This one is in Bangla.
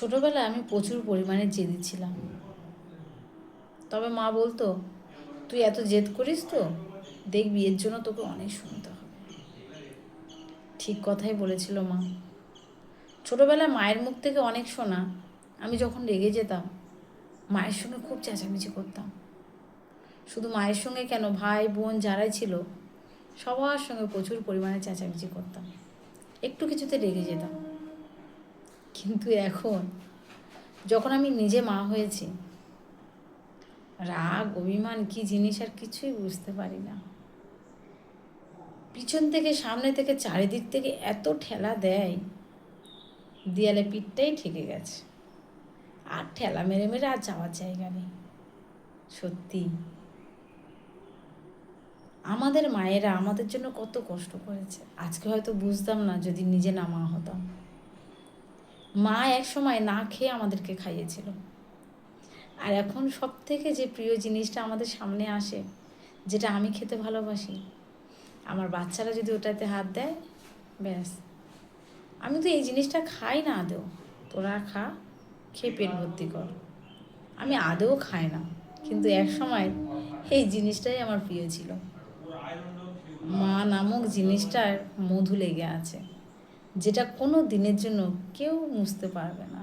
ছোটবেলায় আমি প্রচুর পরিমাণে জেদি ছিলাম। তবে মা বলতো, তুই এত জেদ করিস তো, দেখবি এর জন্য তোকে অনেক শুনতে হবে। ঠিক কথাই বলেছিল মা। ছোটবেলায় মায়ের মুখ থেকে অনেক শোনা। আমি যখন রেগে যেতাম, মায়ের সঙ্গে খুব চেঁচামেচি করতাম। শুধু মায়ের সঙ্গে কেন, ভাই বোন যারাই ছিল সবার সঙ্গে প্রচুর পরিমাণে চেঁচামেচি করতাম। একটু কিছুতে রেগে যেতাম। কিন্তু এখন যখন আমি নিজে মা হয়েছি, রাগ অভিমান কি জিনিস আর কিছুই বুঝতে পারি না। পিছন থেকে সামনে থেকে চারিদিক থেকে এত ঠেলা দেয়, দেয়ালে পিঠটাই ঠেকে গেছে। আর ঠেলা মেরে মেরে আর যাওয়ার জায়গা নেই। সত্যি আমাদের মায়েরা আমাদের জন্য কত কষ্ট করেছে, আজকে হয়তো বুঝতাম না যদি নিজে না মা হতাম। মা এক সময় না খেয়ে আমাদেরকে খাইয়েছিল, আর এখন সব থেকে যে প্রিয় জিনিসটা আমাদের সামনে আসে, যেটা আমি খেতে ভালোবাসি, আমার বাচ্চারা যদি ওটাতে হাত দেয়, ব্যাস, আমি তো এই জিনিসটা খাই না আদৌ। তোরা খা, খেয়ে পেট ভর্তি কর। আমি আদৌ খাই না, কিন্তু এক সময় এই জিনিসটাই আমার প্রিয় ছিল। মা নামক জিনিসটার মধু লেগে আছে, যেটা কোনো দিনের জন্য কেউ মুছতে পারবে না।